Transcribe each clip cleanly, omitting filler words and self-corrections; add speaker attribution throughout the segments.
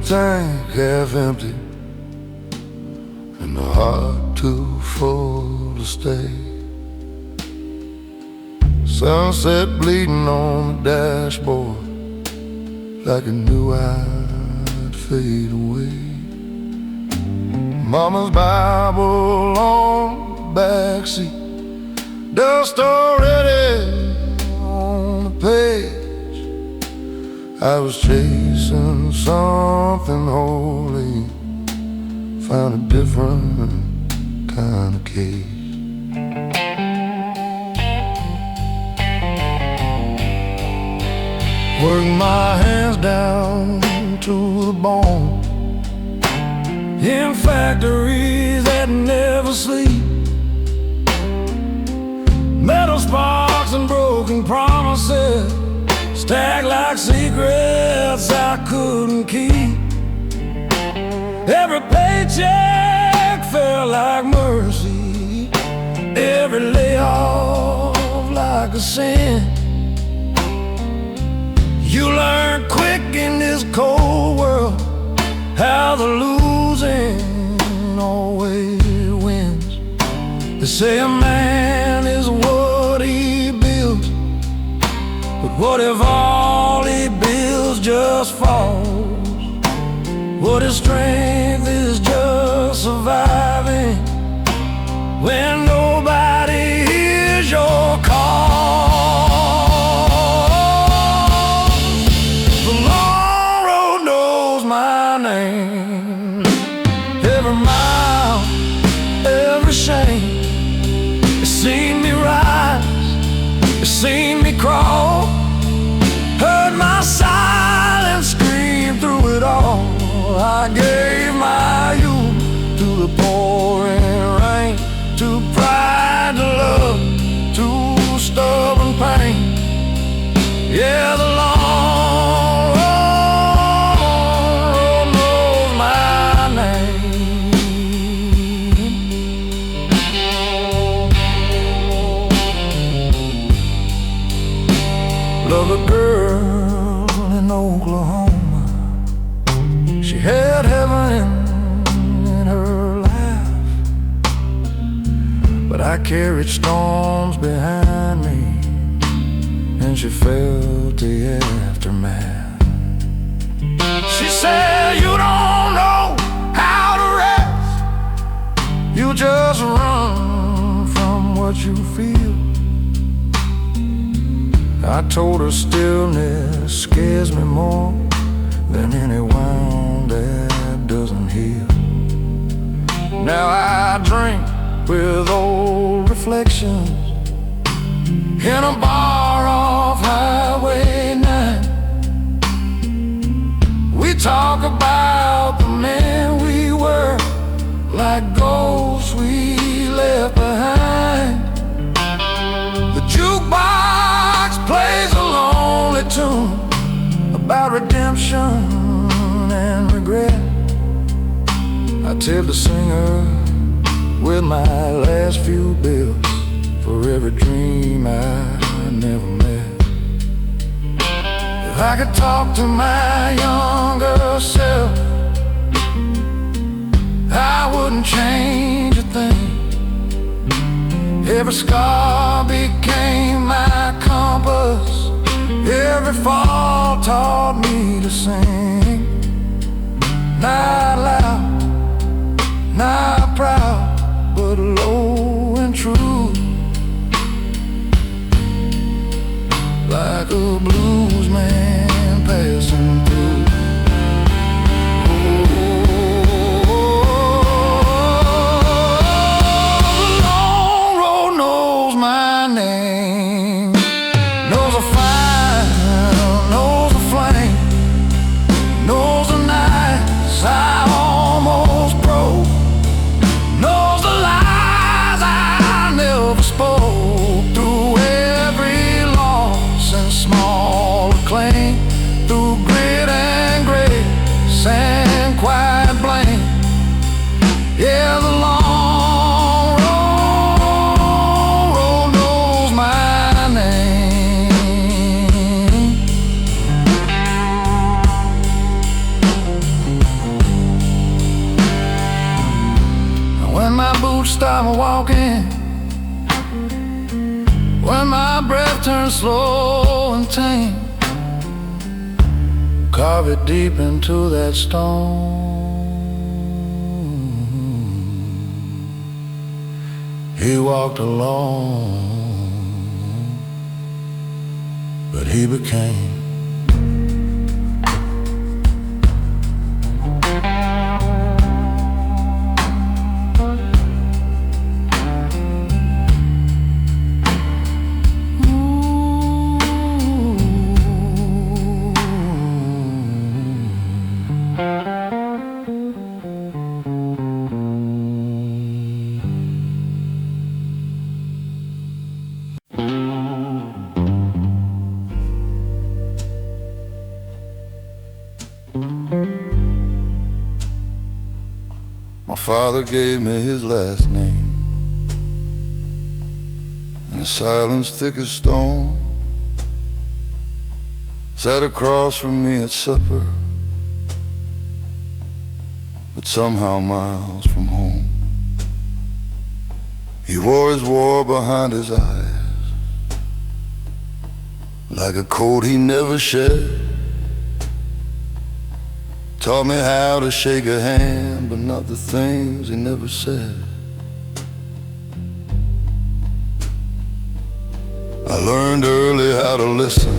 Speaker 1: tank half empty and the heart too full to stay. Sunset bleeding on the dashboard like I knew I'd fade away. Mama's Bible on the backseat, dust already on the page. I was chasing something holy, found a different kind of cage. Work my hands down to the bone in factories that never sleep. Metal sparks and broken promises stacked like secrets I couldn't keep. Every paycheck felt like mercy, every layoff like a sin. You learn quick in this cold world how the losing always wins. They say a man is what he builds, but what if all he builds just falls? What if strength is just surviving when nobody hears your call? The long road knows my name. Every mile, every shame, it's seen me rise, it's seen me crawl, heard my silence scream through it all. I gave my youth to the pouring rain, to pride, to love, to stubborn pain. Yeah, the long road knows my name. Love a girl in Oklahoma. She had heaven in her life, but I carried storms behind me, and she felt the aftermath. She said, you don't know how to rest, you just run from what you feel. I told her stillness scares me more than any wound that doesn't heal. Now I drink with old reflections in a bar off Highway 9. We talk about the men we were, like ghosts we left behind. The jukebox plays a lonely tune about redemption and regret. I tell the singer with my last few bills for every dream I never met. If I could talk to my younger self, I wouldn't change a thing. Every scar became my compass, every fall taught me to sing. Not loud, not proud, but low and true, like a blues man passing through. The long road knows my name, knows a fire, knows a flame, knows the nights I almost broke, knows the lies I never spoke. Through every loss and small acclaim, through grit and grace and quiet blame. Yeah, the long road knows path turns slow and tame. Carve it deep into that stone. He walked alone, but he became. My father gave me his last name, and the silence thick as stone. Sat across from me at supper, but somehow miles from home. He wore his war behind his eyes, like a coat he never shed. Taught me how to shake a hand, but not the things he never said. I learned early how to listen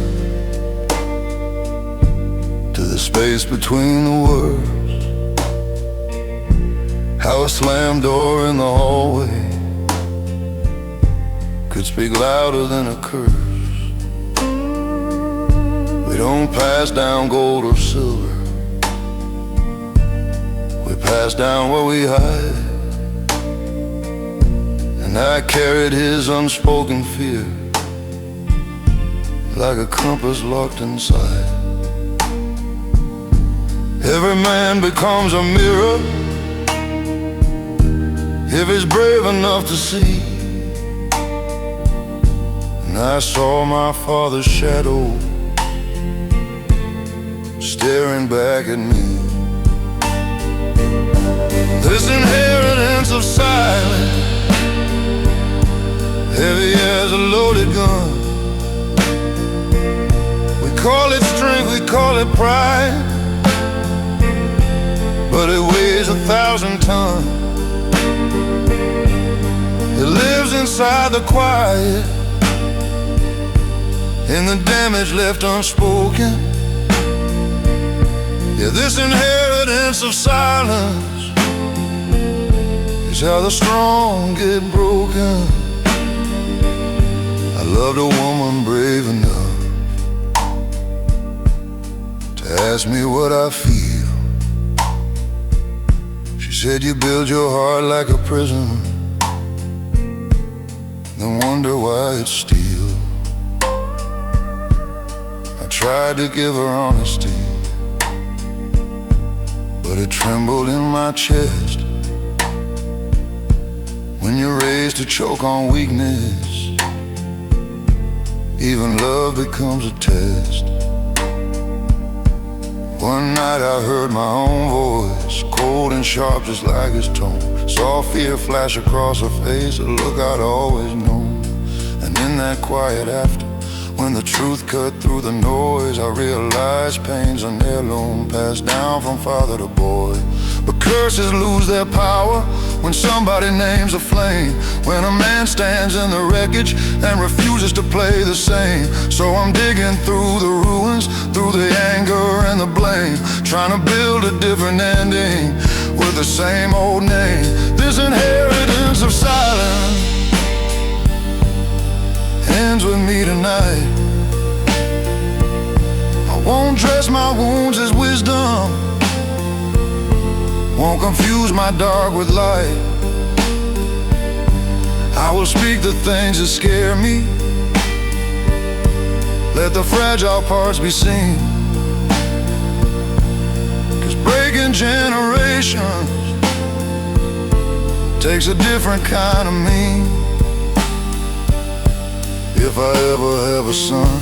Speaker 1: to the space between the words, how a slammed door in the hallway could speak louder than a curse. We don't pass down gold or silver, we pass down what we hide. And I carried his unspoken fear like a compass locked inside. Every man becomes a mirror if he's brave enough to see. And I saw my father's shadow staring back at me. This inheritance of silence, heavy as a loaded gun. We call it strength, we call it pride, but it weighs 1,000 tons. It lives inside the quiet, in the damage left unspoken. Yeah, this inheritance of silence is how the strong get broken. I loved a woman brave enough to ask me what I feel. She said, you build your heart like a prison, then wonder why it's steel. I tried to give her honesty, but it trembled in my chest. When you're raised to choke on weakness, even love becomes a test. One night I heard my own voice, cold and sharp just like his tone. Saw fear flash across her face, a look I'd always known. And in that quiet after, when the truth cut through the noise, I realized pain's an heirloom passed down from father to boy. But curses lose their power when somebody names a flame, when a man stands in the wreckage and refuses to play the same. So I'm digging through the ruins, through the anger and the blame, trying to build a different ending with the same old name. This inheritance of silence ends with me tonight. I won't dress my wounds as wisdom, won't confuse my dark with light. I will speak the things that scare me, let the fragile parts be seen. 'Cause breaking generations takes a different kind of me. If I ever have a son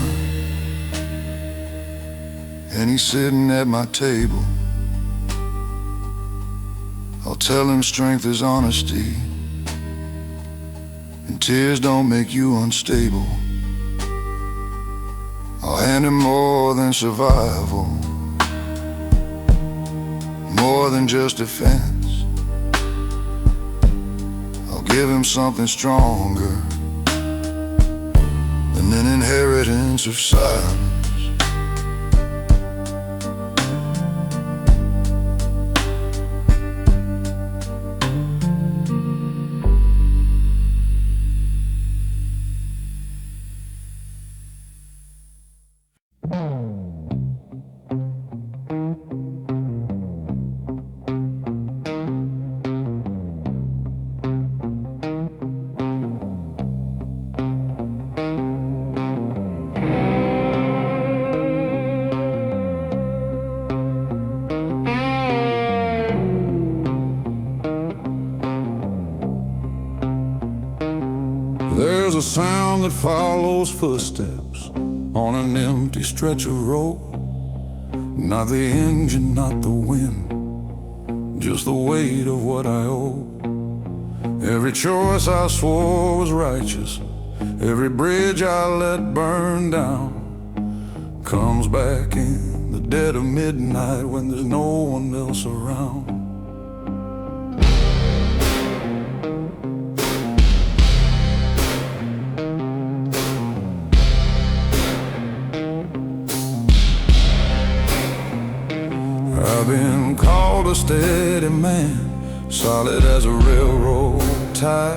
Speaker 1: and he's sitting at my table, I'll tell him strength is honesty, and tears don't make you unstable. I'll hand him more than survival, more than just defense. I'll give him something stronger than an inheritance of silence.
Speaker 2: There's a sound that follows footsteps on an empty stretch of road. Not the engine, not the wind, just the weight of what I owe. Every choice I swore was righteous, every bridge I let burn down, comes back in the dead of midnight when there's no one else around. I've been called a steady man, solid as a railroad tie,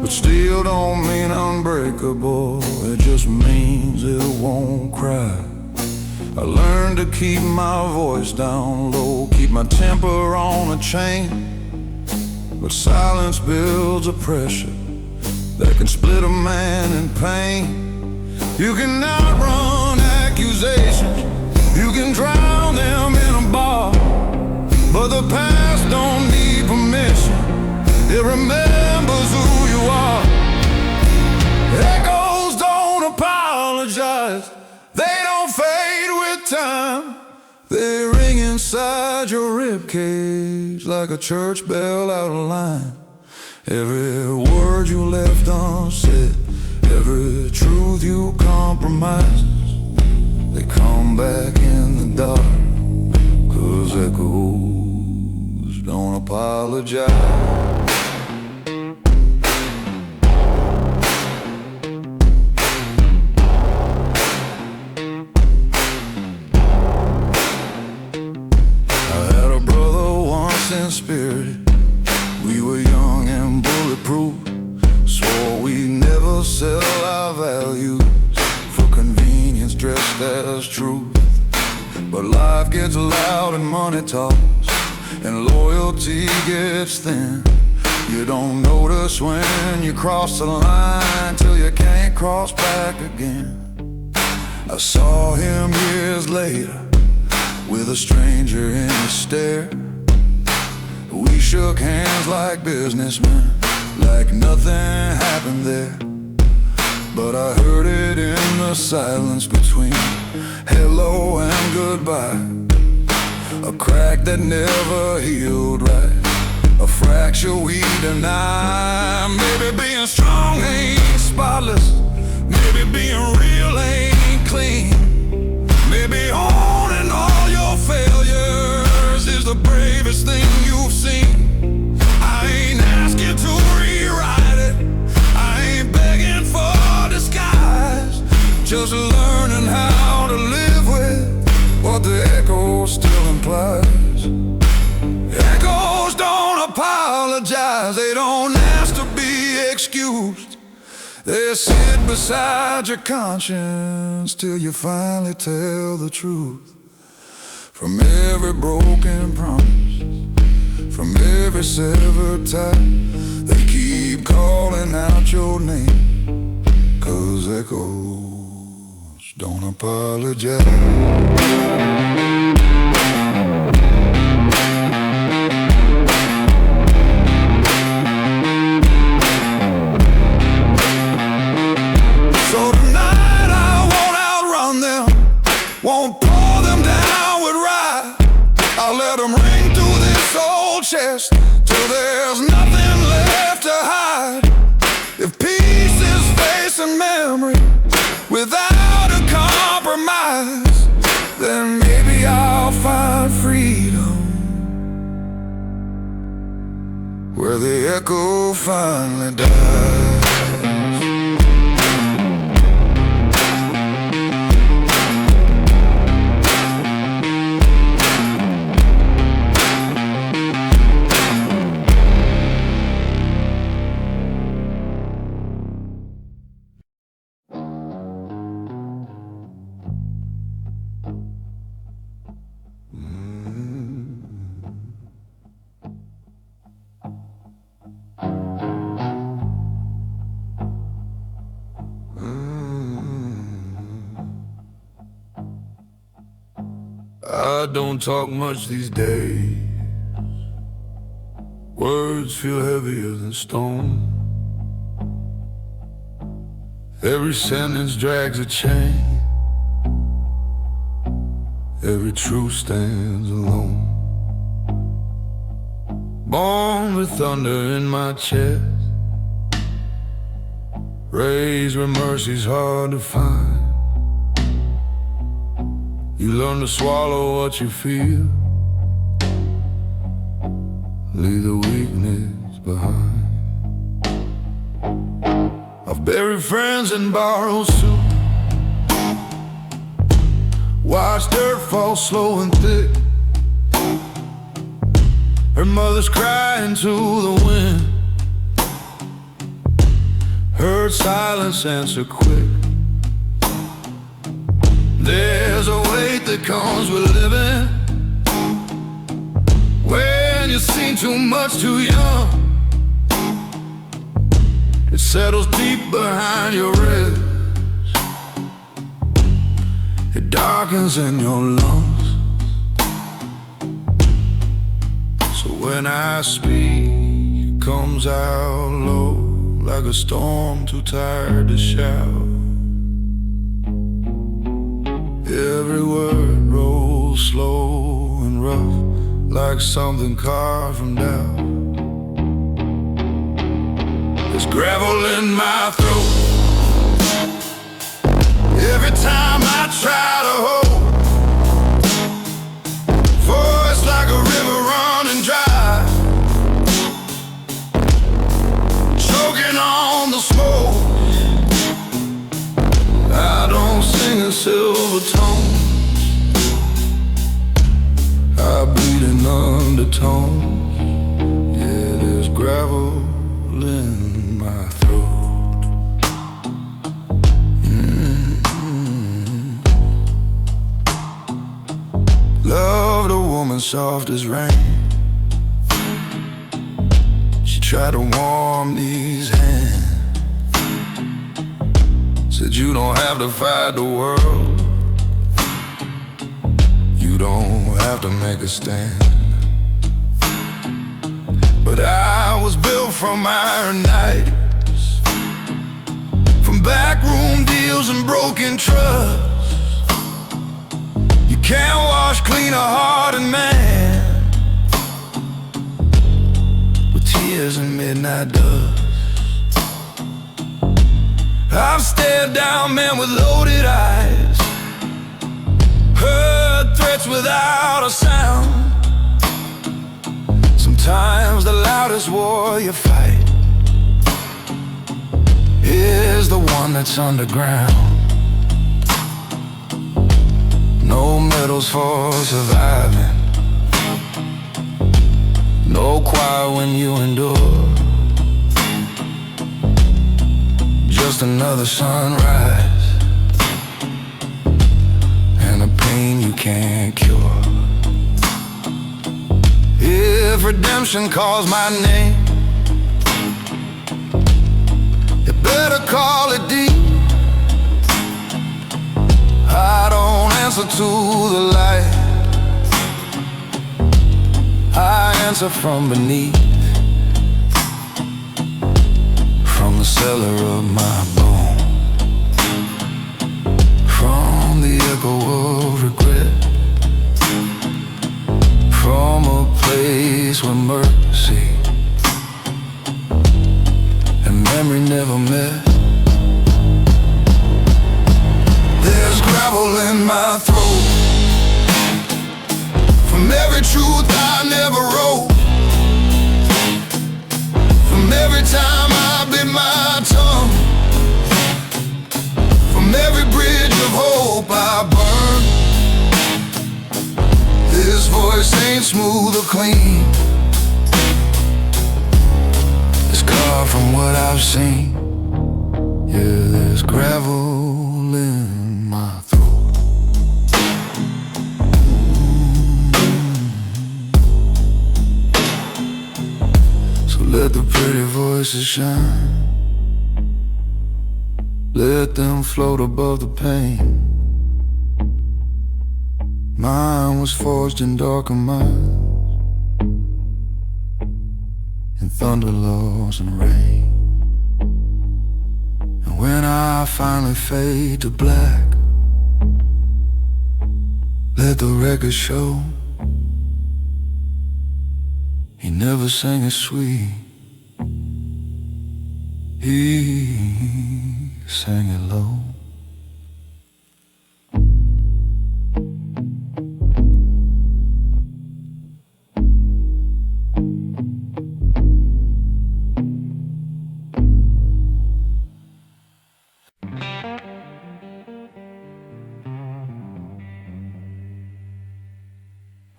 Speaker 2: but still don't mean unbreakable, it just means it won't cry. I learned to keep my voice down low, keep my temper on a chain, but silence builds a pressure that can split a man in pain. You can outrun accusations, you can drown them in a bar, but the past don't need permission, it remembers who you are. Echoes don't apologize, they don't fade with time. They ring inside your ribcage like a church bell out of line. Every word you left unsaid, every truth you compromised, they come back in the dark, 'cause echoes don't apologize. I had a brother once in spirit, we were young and bulletproof, swore we'd never sell our values for convenience dressed as truth. But life gets loud and money talks, and loyalty gets thin. You don't notice when you cross the line till you can't cross back again. I saw him years later with a stranger in his stare. We shook hands like businessmen, like nothing happened there. But I heard it in the silence between hello and goodbye, a crack that never healed right, a fracture we deny. Maybe being strong ain't spotless, maybe being real ain't clean, maybe owning all your failures is the bravest thing you've seen. I ain't asking to rewrite it, I ain't begging for disguise, just learning how to live with what the echo still implies. Echoes don't apologize, they don't ask to be excused, they sit beside your conscience till you finally tell the truth. From every broken promise, from every severed tie, they keep calling out your name, 'cause echoes don't apologize. So tonight I won't outrun them, won't pour them down with rye. I'll let them ring through this old chest till there's nothing left to hide. If peace is facing memory without a echo finally dies. I don't talk much these days. Words feel heavier than stone. Every sentence drags a chain. Every truth stands alone. Born with thunder in my chest, raised where mercy's hard to find. You learn to swallow what you feel, leave the weakness behind. I've buried friends and borrowed suit, watched dirt fall slow and thick. Her mother's crying to the wind, heard silence answer quick. There's a weight that comes with living, when you've seen too much too young. It settles deep behind your ribs, it darkens in your lungs. So when I speak, it comes out low, like a storm too tired to shout. Every word rolls slow and rough, like something carved from doubt. There's gravel in my throat every time I try to hold. Voice like a river running dry, choking on the smoke. I don't sing in silver tones, I bleed in undertones. Yeah, there's gravel in my throat. Loved a woman soft as rain, she tried to warm these hands. Said you don't have to fight the world, you don't have to make a stand. But I was built from iron nights, from backroom deals and broken trust. You can't wash clean a hearted man with tears and midnight dust. I've stared down men with loaded eyes, heard threats without a sound. Sometimes the loudest war you fight is the one that's underground. No medals for surviving, no choir when you endure. Just another sunrise and a pain you can't cure. If redemption calls my name, you better call it deep. I don't answer to the light, I answer from beneath, from the cellar of my bone, from the echo of regret, from a place where mercy and memory never met. There's gravel in my throat from every truth I never wrote, from
Speaker 1: every time I bit my tongue. From every bridge of hope I burn. This voice ain't smooth or clean. It's carved from what I've seen. Yeah, there's gravel in my throat. So let the pretty voices shine. Let them float above the pain. Mine was forged in darker minds, in thunder, laws, and rain. And when I finally fade to black, let the record show he never sang it sweet, he sang it low.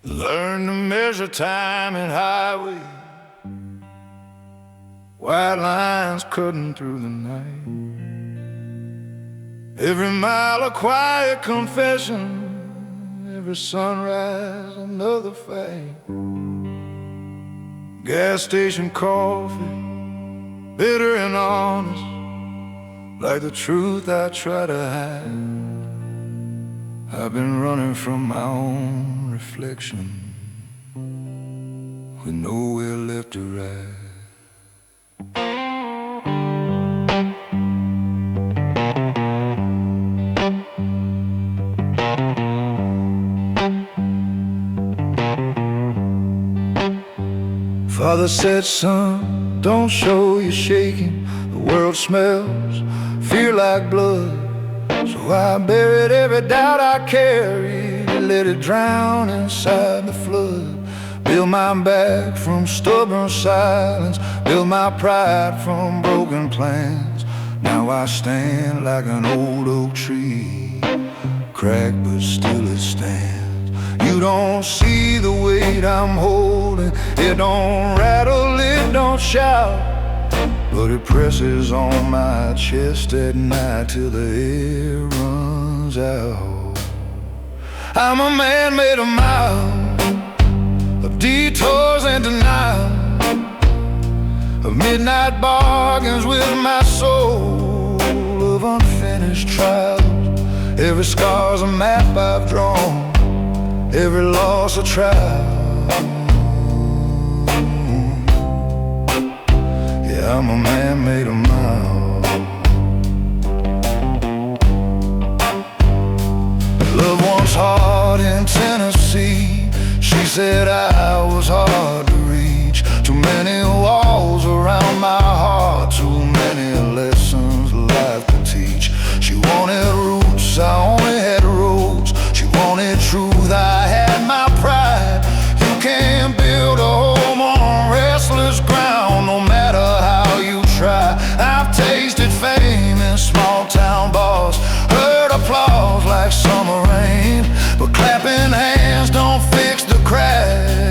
Speaker 1: Learn to measure time and highway, white lines cutting through the night. Every mile a quiet confession, every sunrise another fight. Gas station coffee, bitter and honest, like the truth I try to hide. I've been running from my own reflection, with nowhere left to ride. Father said, son, don't show you're shaking. The world smells fear like blood. So I buried every doubt I carried, let it drown inside the flood. Build my back from stubborn silence, build my pride from broken plans. Now I stand like an old oak tree, cracked but still it stands. You don't see the weight I'm holding, it don't rattle, it don't shout, but it presses on my chest at night till the air runs out. I'm a man made of miles, of detours and denial, of midnight bargains with my soul, of unfinished trials. Every scar's a map I've drawn, every loss a trial. Yeah, I'm a man made of miles. Loved one's heart in Tennessee, she said I was hard to reach. Too many walls around my heart, too many lessons life could teach. She wanted roots, I only had roads. She wanted truth, I had my pride. You can't build a home on restless ground, no matter how you try. I've tasted fame in small town bars, heard applause like summer rain, but clapping hands don't fix the crack.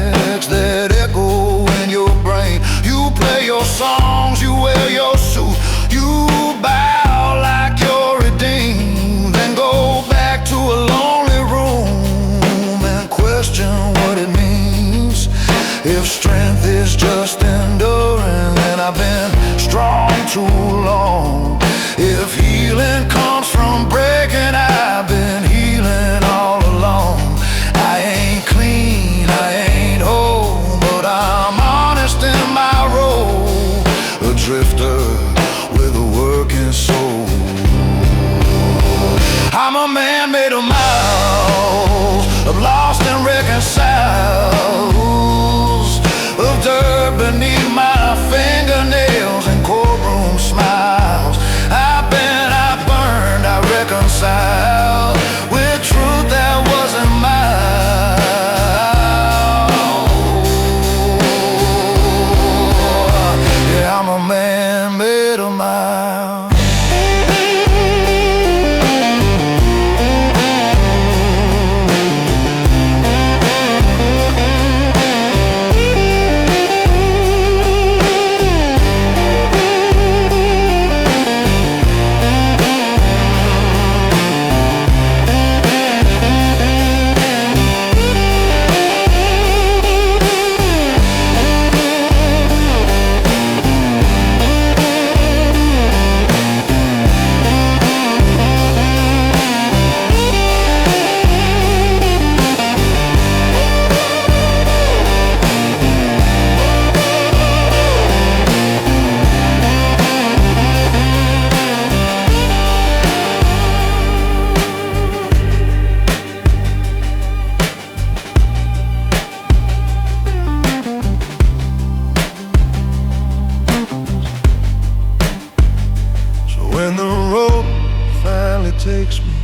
Speaker 1: takes me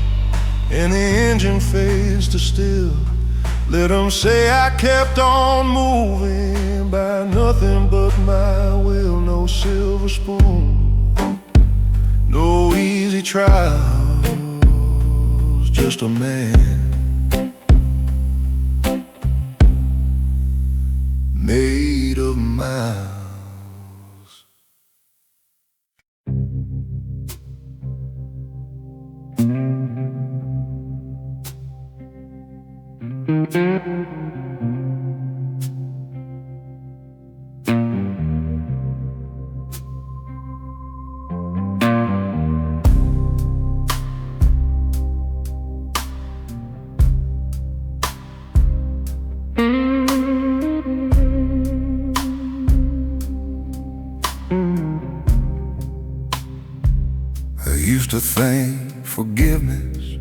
Speaker 1: and the engine fades to still. Let them say I kept on moving by nothing but my will. No silver spoon, no easy trials, just a man made of miles.
Speaker 2: I used to think forgiveness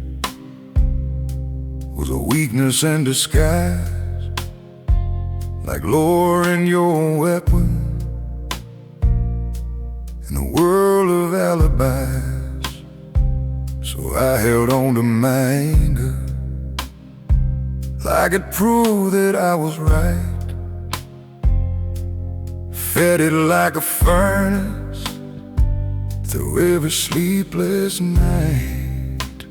Speaker 2: was a weakness in disguise, like lowering your weapon in a world of alibis. So I held on to my anger like it proved that I was right. Fed it like a furnace through every sleepless night.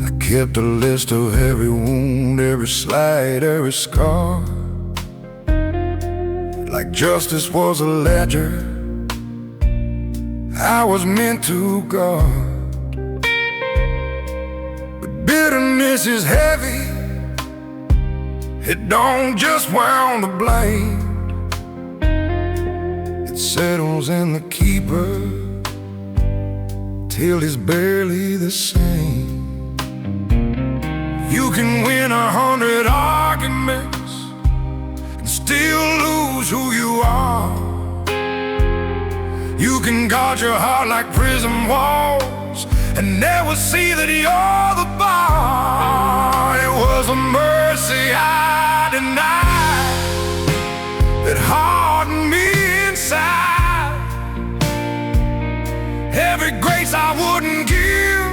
Speaker 2: I kept a list of every wound, every slight, every scar, like justice was a ledger I was meant to guard. But bitterness is heavy, it don't just wound the blade. It settles in the keeper till he's barely the same. You can win 100 arguments and still lose who you are. You can guard your heart like prison walls and never see that you're the bar. It was a mercy I denied that hardened me inside. Every grace I wouldn't give,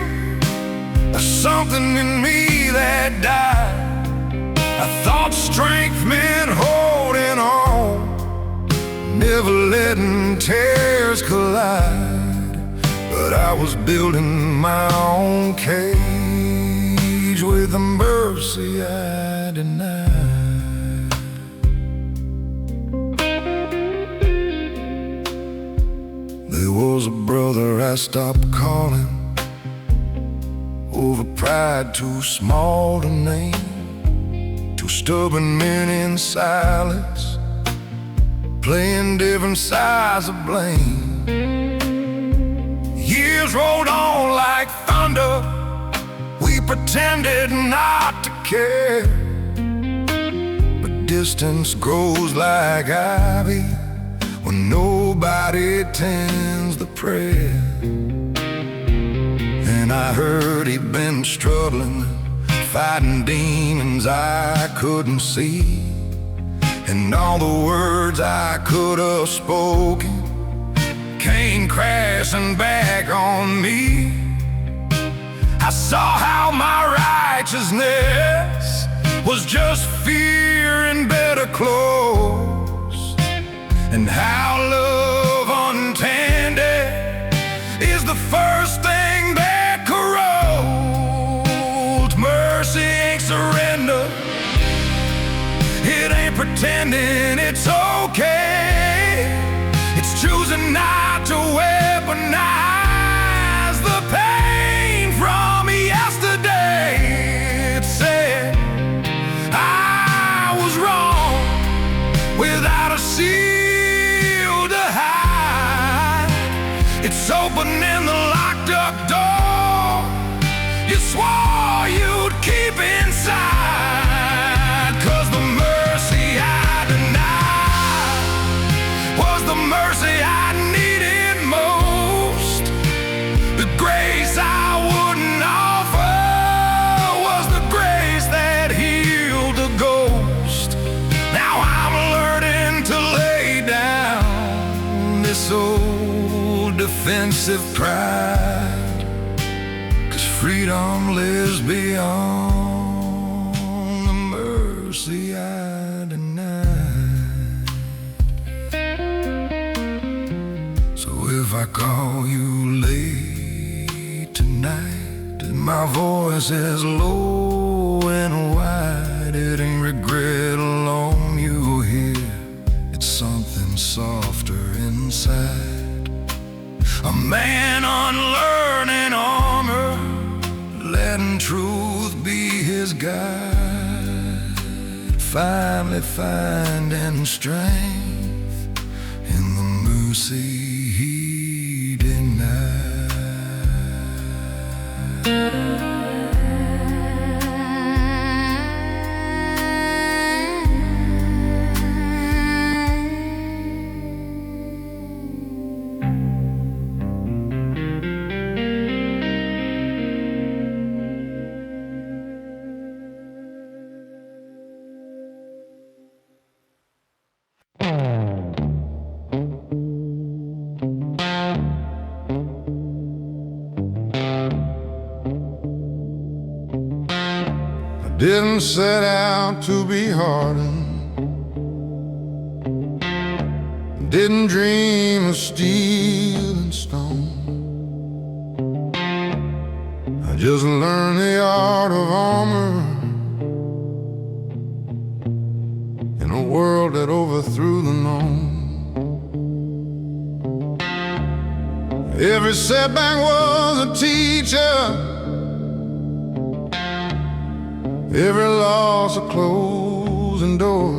Speaker 2: there's something in me that died. I thought strength meant holding on, never letting tears collide. But I was building my own cage with the mercy I denied. There was a brother I stopped calling over pride too small to name. Two stubborn men in silence, playing different sides of blame. Years rolled on like thunder, we pretended not to care. But distance grows like ivy when nobody tends the prayer. And I heard he'd been struggling, fighting demons I couldn't see. And all the words I could have spoken came crashing back on me. I saw how my righteousness was just fear in better clothes, and how love untended is the first thing that corrodes. Mercy ain't surrender, it ain't pretending it's okay. It's choosing not to weaponize the pain from yesterday. It said I was wrong without a shield to hide. It's opening the locked up door you swore you'd keep inside. 'Cause the mercy I denied was the mercy I needed most. The grace I wouldn't offer was the grace that healed the ghost. Now I'm learning to lay down this old defense defensive pride, 'cause freedom lives beyond the mercy I denied. So if I call you late tonight and my voice is low and wide, it ain't regret alone you'll hear, it's something softer inside. A man unlearning armor, letting truth be his guide, finally finding strength in the mercy he denied.
Speaker 1: Didn't set out to be hardened, didn't dream of steel and stone. I just learned the art of armor in a world that overthrew the known. Every setback was a teacher, every loss a closing door.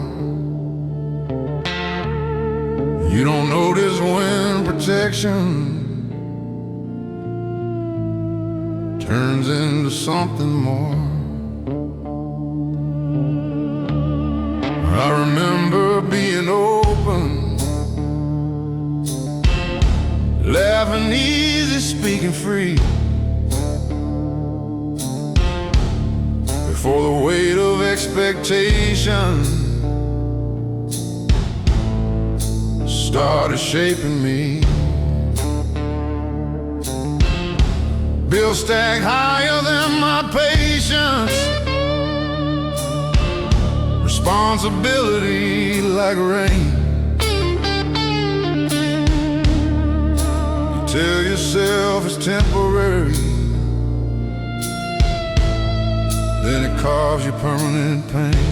Speaker 1: You don't notice when protection turns into something more. I remember being open, laughing easy, speaking free, before the weight of expectation started shaping me. Bills stacked higher than my patience, responsibility like rain. You tell yourself it's temporary, then it causes you permanent pain.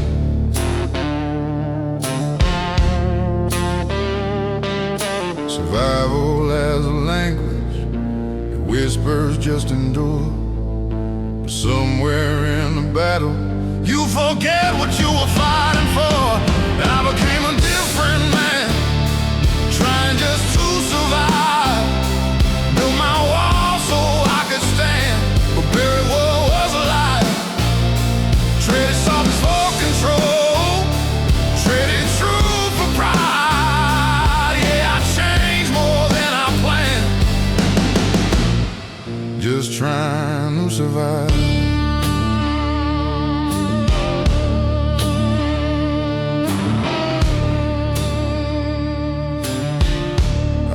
Speaker 1: Survival as a language, it whispers just endure. But somewhere in the battle, you forget what you were fighting for. I became a different man, trying just to survive. Built my wall so I could stand, but buried what was alive. Traded softness for control, traded truth for pride. Yeah, I changed more than I planned, just trying to survive.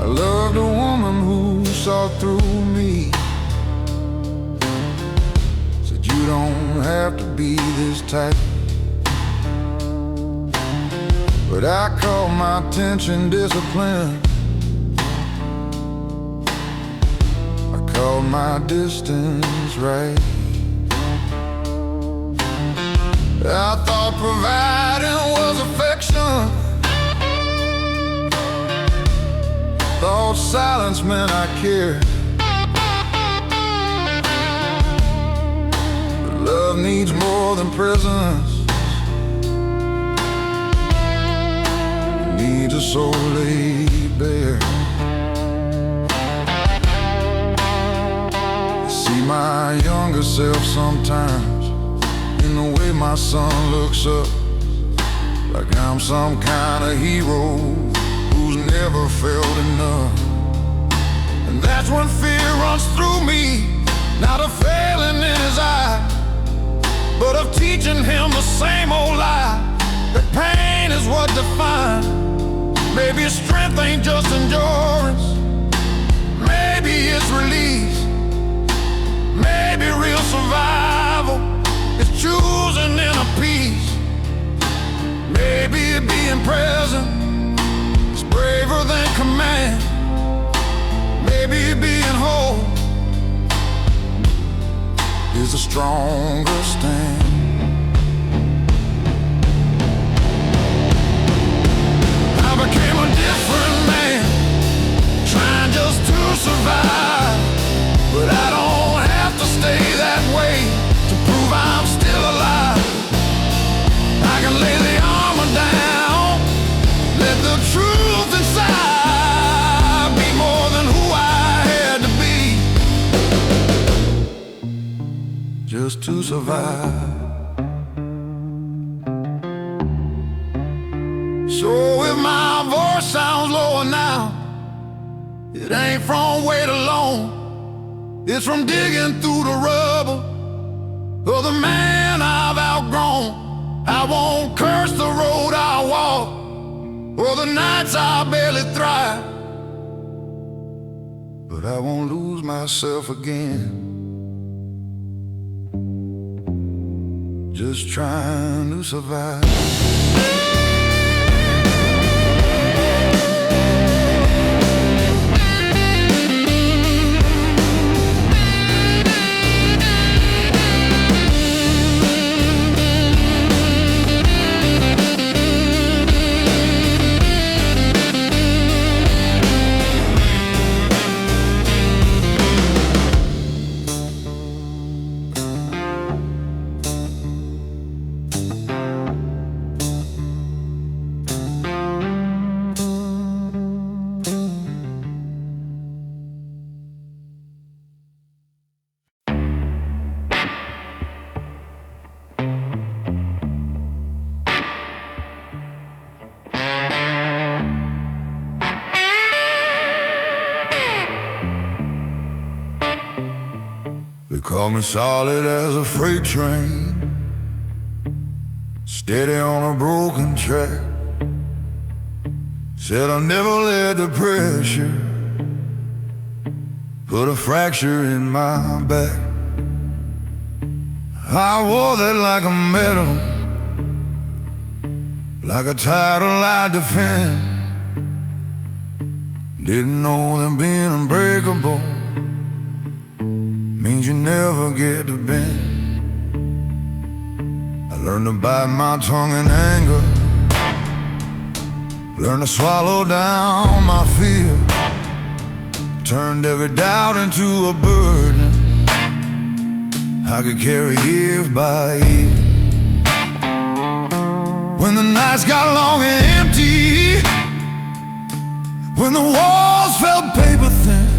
Speaker 1: I loved a woman who saw through me, said you don't have to be this type. But I call my attention discipline, I call my distance right. I thought providing was affection, thought silence meant I cared. But love needs more than prisons, it needs a soul laid bare. I see my younger self sometimes in the way my son looks up, like I'm some kind of hero who's never felt enough. And that's when fear runs through me, not of failing in his eye, but of teaching him the same old lie, that pain is what defines. Maybe strength ain't just endurance, maybe present is braver than command. Maybe being whole is the stronger stand. I became a different man, trying just to survive. But I don't have to stay that way to prove I'm still alive. I can lay the armor down, let the truth inside be more than who I had to be, just to survive. So if my voice sounds lower now, it ain't from weight alone. It's from digging through the rubble of the man I've outgrown. I won't curse the road I walk or the nights I barely thrive, but I won't lose myself again, just trying to survive. They call me solid as a freight train, steady on a broken track. Said I'll never let the pressure put a fracture in my back. I wore that like a medal, like a title I defend. Didn't know that being unbreakable means you never get to bend. I learned to bite my tongue in anger, learned to swallow down my fear, turned every doubt into a burden I could carry year by year. When the nights got long and empty, when the walls felt paper thin,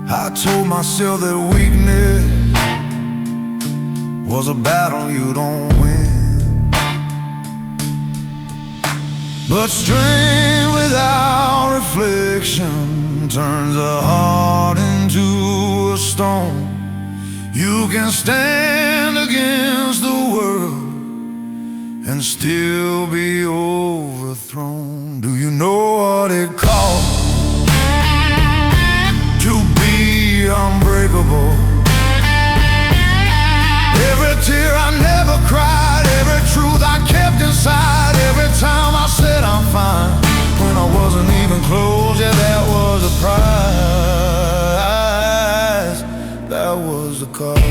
Speaker 1: I told myself that weakness was a battle you don't win. But strength without reflection turns a heart into a stone. You can stand against the world and still be overthrown. Do you know what it costs to be unbreakable? Every tear I never cried, every truth I kept inside, every time I said I'm fine when I wasn't even close. Yeah, that was a prize, that was the cost.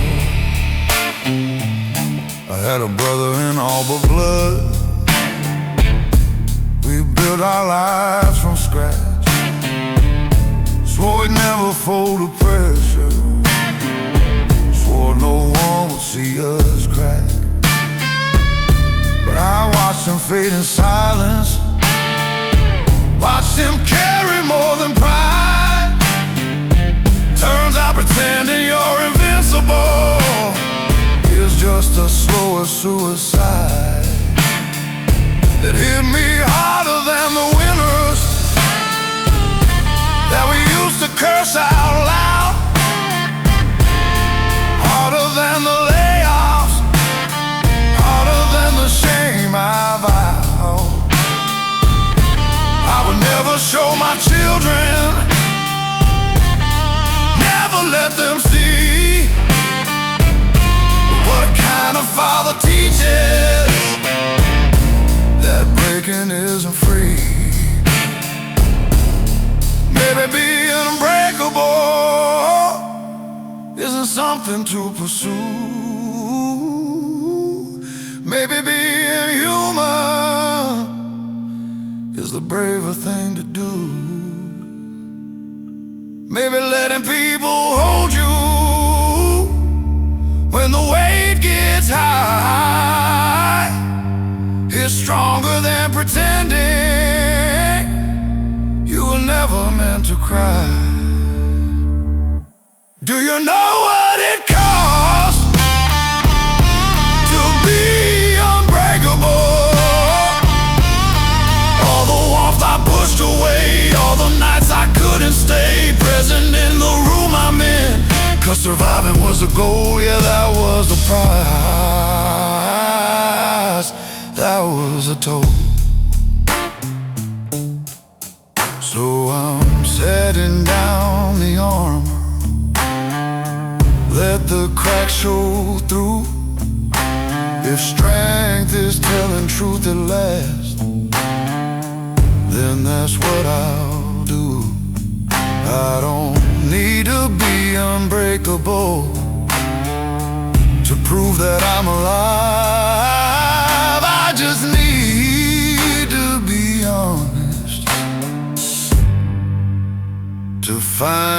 Speaker 1: I had a brother in all but blood. We built our lives from scratch, swore we'd never fold to pressure, swore no one would see us crack. But I watched him fade in silence, watched him carry more than pride. Turns out pretending you're invincible is just a slower suicide that hit me harder than the winners that we used to curse out loud, harder than the layoffs, harder than the shame I vowed I would never show my children, never let them see what kind of father teaches that
Speaker 2: something to pursue. Maybe being human is the braver thing to do. Maybe letting people hold you when the weight gets high is stronger than pretending you were never meant to cry. Do you know what it costs to be unbreakable? All the warmth I pushed away, all the nights I couldn't stay present in the room I'm in, 'cause surviving was the goal, yeah, that was the prize, that was a toll. So I'm setting down the armor, let the cracks show through. If strength is telling truth at last, then that's what I'll do. I don't need to be unbreakable to prove that I'm alive. I just need to be honest to find